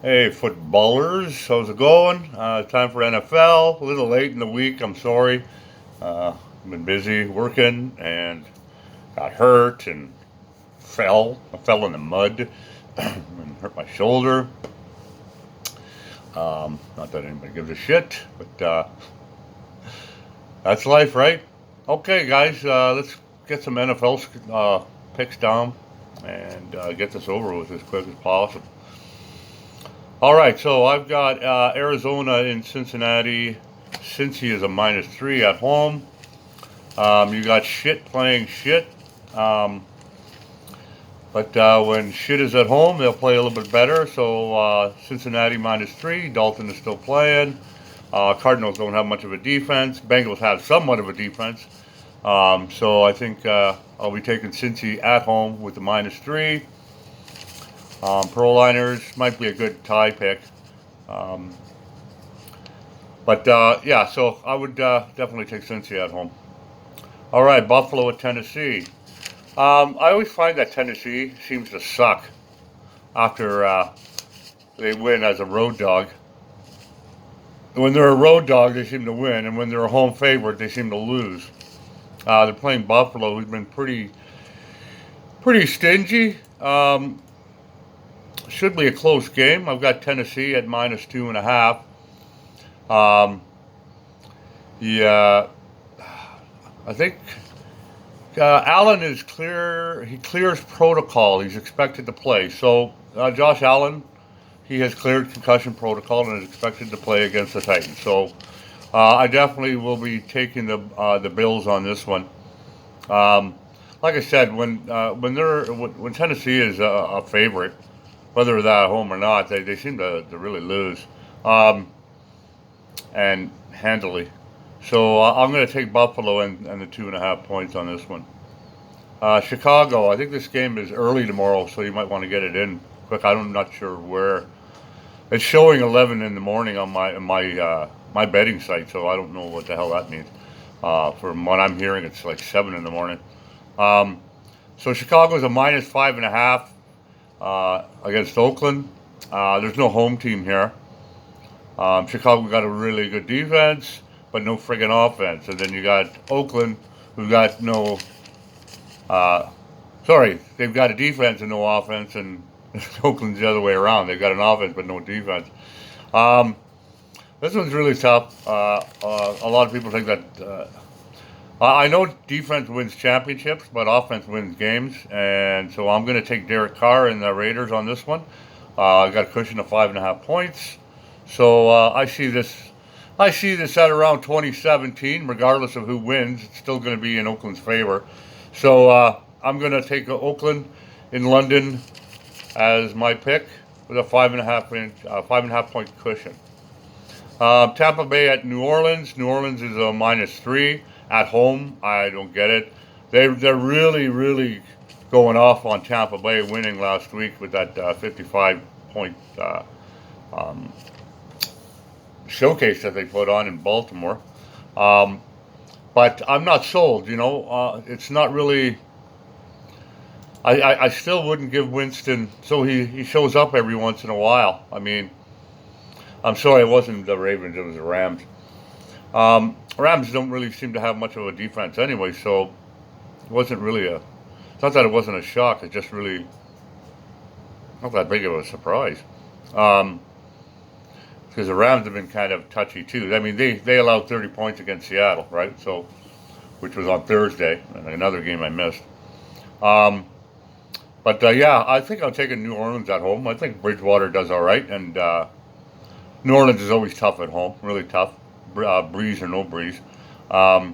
Hey, footballers, how's it going? Time for NFL. A little late in the week, I'm sorry. I've been busy working and got hurt and fell. I fell in the mud and hurt my shoulder. Not that anybody gives a shit, but that's life, right? Okay, guys, let's get some NFL picks down and get this over with as quick as possible. All right, so I've got Arizona in Cincinnati. Cincy is a -3 at home. You got shit playing shit. Um, but when shit is at home, they'll play a little bit better. So Cincinnati -3. Dalton is still playing. Cardinals don't have much of a defense. Bengals have somewhat of a defense. So I think I'll be taking Cincy at home with the -3. Pro liners might be a good tie pick. Um, but yeah, so I would definitely take Cincy at home. All right, Buffalo at Tennessee. I always find that Tennessee seems to suck after they win as a road dog. When they're a road dog, they seem to win, and when they're a home favorite, they seem to lose. They're playing Buffalo, who's been pretty stingy. Should be a close game. I've got Tennessee at -2.5. Yeah, I think Allen is clear. He clears protocol. He's expected to play. So Josh Allen, he has cleared concussion protocol and is expected to play against the Titans. So I definitely will be taking the Bills on this one. Like I said, when Tennessee is a favorite, whether they're at home or not, they seem to really lose, and handily. So I'm going to take Buffalo and the 2.5 points on this one. Chicago, I think this game is early tomorrow, so you might want to get it in quick. I'm not sure where. It's showing 11 in the morning on my betting site, so I don't know what the hell that means. From what I'm hearing, it's like 7 in the morning. So Chicago's a -5.5 against Oakland. There's no home team here. Chicago got a really good defense, but no friggin' offense. And then you got Oakland, who got no. They've got a defense and no offense, and Oakland's the other way around. They've got an offense but no defense. This one's really tough. A lot of people think that. I know defense wins championships, but offense wins games, and so I'm going to take Derek Carr and the Raiders on this one. I got a cushion of 5.5 points, so I see this. I see this at around 2017, regardless of who wins. It's still going to be in Oakland's favor. So I'm going to take Oakland in London as my pick with a 5.5 point cushion. Tampa Bay at New Orleans. New Orleans is a -3 at home. I don't get it. They're really going off on Tampa Bay winning last week with that 55 point showcase that they put on in Baltimore. But I'm not sold. It's not really. I still wouldn't give Winston. So he shows up every once in a while. I mean, I'm sorry, it wasn't the Ravens, it was the Rams. Rams don't really seem to have much of a defense anyway, so it wasn't really it's not that it wasn't a shock, it's just really not that big of a surprise. Because the Rams have been kind of touchy too. I mean, they allowed 30 points against Seattle, right? So, which was on Thursday, another game I missed. But yeah, I think I'll take New Orleans at home. I think Bridgewater does all right, and New Orleans is always tough at home, really tough, breeze or no breeze. So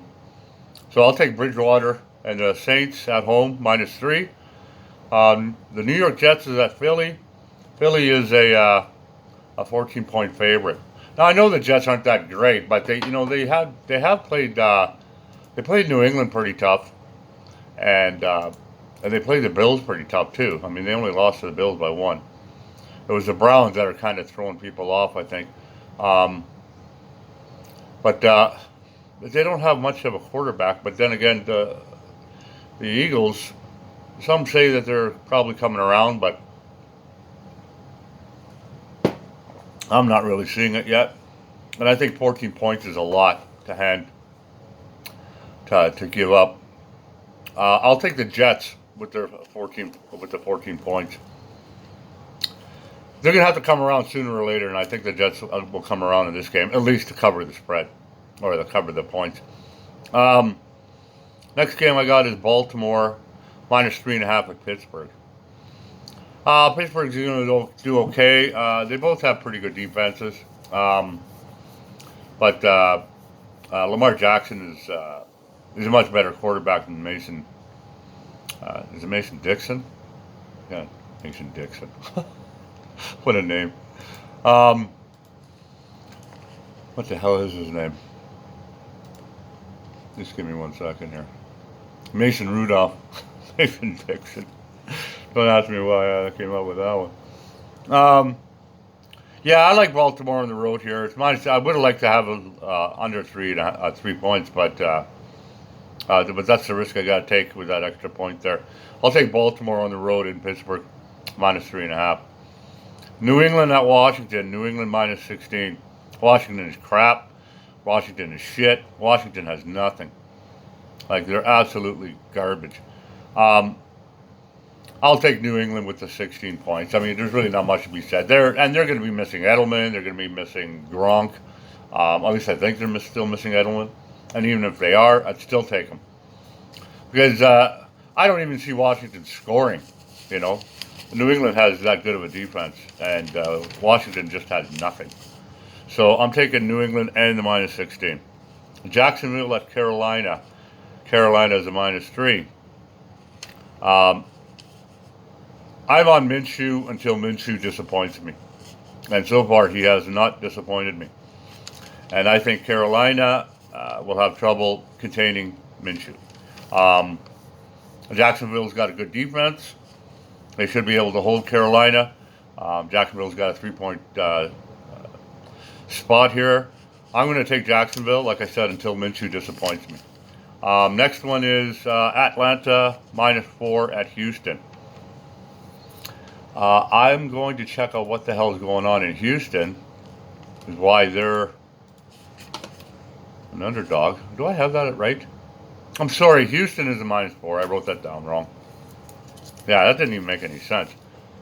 I'll take Bridgewater and the Saints at home, -3. The New York Jets is at Philly. Philly is a 14-point favorite. Now I know the Jets aren't that great, but they have played they played New England pretty tough, and they played the Bills pretty tough too. I mean, they only lost to the Bills by 1. It was the Browns that are kind of throwing people off, I think. But they don't have much of a quarterback. But then again, the Eagles, some say that they're probably coming around, but I'm not really seeing it yet. And I think 14 points is a lot to hand to give up. I'll take the Jets with their 14 points. They're going to have to come around sooner or later, and I think the Jets will come around in this game, at least to cover the spread, or to cover the points. Next game I got is Baltimore, minus 3.5 at Pittsburgh. Pittsburgh's going to do okay. They both have pretty good defenses. But Lamar Jackson is a much better quarterback than Mason. Is it Mason Dixon? Yeah, Mason Dixon. What a name. What the hell is his name? Just give me 1 second here. Mason Rudolph. Mason Dixon. Don't ask me why I came up with that one. Yeah, I like Baltimore on the road here. It's minus. I would have liked to have under 3 points, but that's the risk I got to take with that extra point there. I'll take Baltimore on the road in Pittsburgh, minus 3.5. New England at Washington. New England minus 16. Washington is crap. Washington is shit. Washington has nothing. Like, they're absolutely garbage. I'll take New England with the 16 points. I mean, there's really not much to be said. They're going to be missing Edelman. They're going to be missing Gronk. At least I think they're still missing Edelman. And even if they are, I'd still take them. Because I don't even see Washington scoring, you know. New England has that good of a defense, and Washington just has nothing. So I'm taking New England and the minus 16. Jacksonville at Carolina. Carolina is a minus 3. I'm on Minshew until Minshew disappoints me. And so far, he has not disappointed me. And I think Carolina will have trouble containing Minshew. Jacksonville's got a good defense. They should be able to hold Carolina. Jacksonville's got a 3-point spot here. I'm going to take Jacksonville, like I said, until Minshew disappoints me. Next one is Atlanta, minus 4 at Houston. I'm going to check out what the hell is going on in Houston, is why they're an underdog. Do I have that right? I'm sorry, Houston is a minus 4. I wrote that down wrong. Yeah, that didn't even make any sense.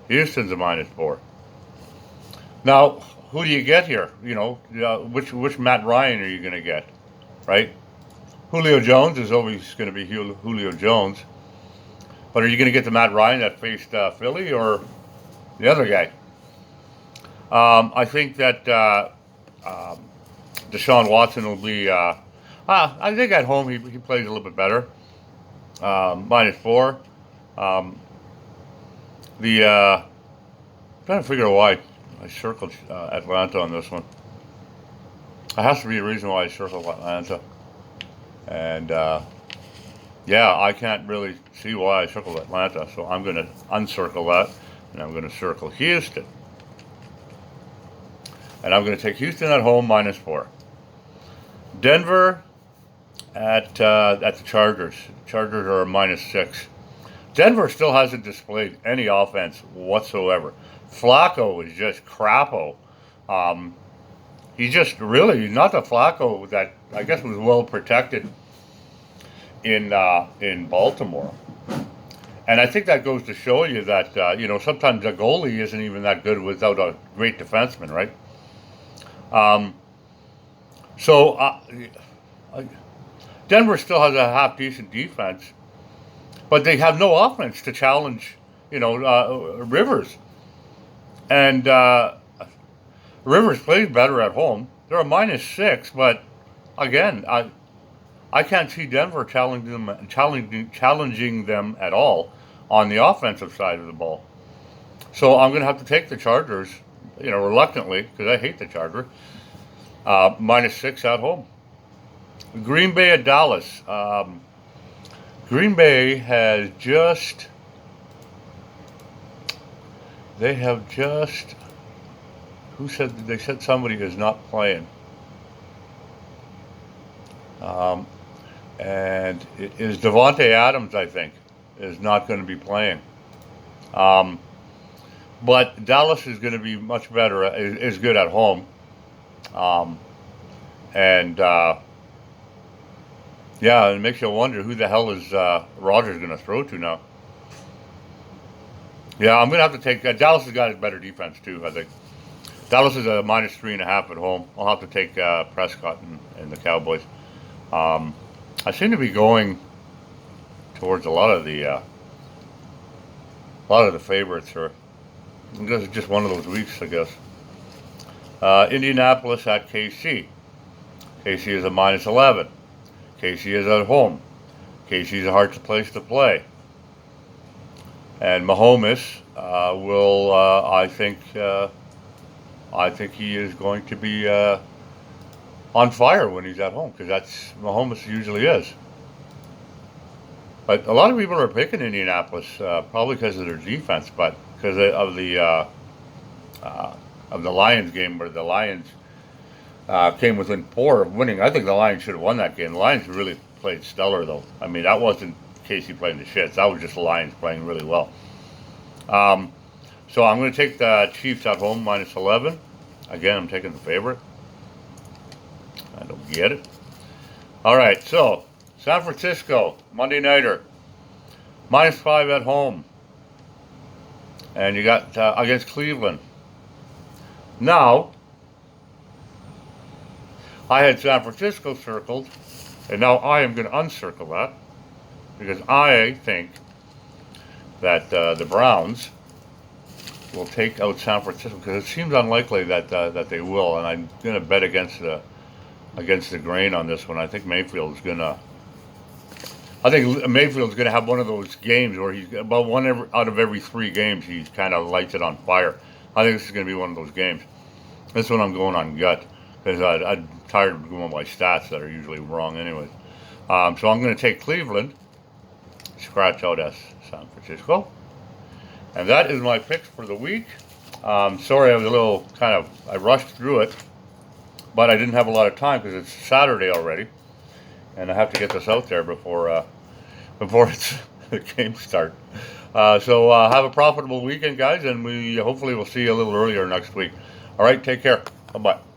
Houston's a minus 4. Now, who do you get here? You know, which Matt Ryan are you going to get, right? Julio Jones is always going to be Julio Jones. But are you going to get the Matt Ryan that faced Philly or the other guy? I think that Deshaun Watson will be... I think at home he plays a little bit better. Minus 4. I'm trying to figure out why I circled Atlanta on this one. There has to be a reason why I circled Atlanta. And, yeah, I can't really see why I circled Atlanta, so I'm going to uncircle that, and I'm going to circle Houston. And I'm going to take Houston at home, minus 4. Denver at the Chargers. Chargers are a minus 6. Denver still hasn't displayed any offense whatsoever. Flacco is just crapo. He's just really not the Flacco that I guess was well protected in Baltimore. And I think that goes to show you that sometimes a goalie isn't even that good without a great defenseman, right? Denver still has a half decent defense, but they have no offense to challenge, Rivers. And Rivers plays better at home. They're a minus 6, but again, I can't see Denver challenging them at all on the offensive side of the ball. So I'm going to have to take the Chargers, reluctantly, because I hate the Chargers. Minus 6 at home. Green Bay at Dallas. Green Bay has just... They said somebody is not playing. And it is Devontae Adams, I think, is not going to be playing. But Dallas is going to be much better, is good at home. Um, and yeah, it makes you wonder who the hell is Rodgers going to throw to now. Yeah, I'm going to have to take Dallas has got a better defense too, I think. Dallas is a -3.5 at home. I'll have to take Prescott and the Cowboys. I seem to be going towards a lot of the favorites, or this is just one of those weeks, I guess. Indianapolis at KC. KC is a -11. KC is at home. KC is a hard place to play. And Mahomes will, I think he is going to be on fire when he's at home, because that's Mahomes usually is. But a lot of people are picking Indianapolis, probably because of their defense, but because of the Lions game, where the Lions came within 4 of winning. I think the Lions should have won that game. The Lions really played stellar, though. I mean, that wasn't Casey playing the shits. That was just the Lions playing really well. So I'm going to take the Chiefs at home -11. Again, I'm taking the favorite. I don't get it. All right, so San Francisco, Monday Nighter, -5 at home. And you got against Cleveland. Now, I had San Francisco circled, and now I am going to uncircle that, because I think that the Browns will take out San Francisco, because it seems unlikely that they will, and I'm going to bet against the grain on this one. I think Mayfield's going to have one of those games where he's about out of every 3 games he kind of lights it on fire. I think this is going to be one of those games. This one I'm going on gut, because I'm tired of going by stats that are usually wrong anyways. So I'm going to take Cleveland, scratch out San Francisco. And that is my picks for the week. Sorry, I was I rushed through it, but I didn't have a lot of time because it's Saturday already, and I have to get this out there before the game start. So have a profitable weekend, guys, and we hopefully will see you a little earlier next week. All right, take care. Bye-bye.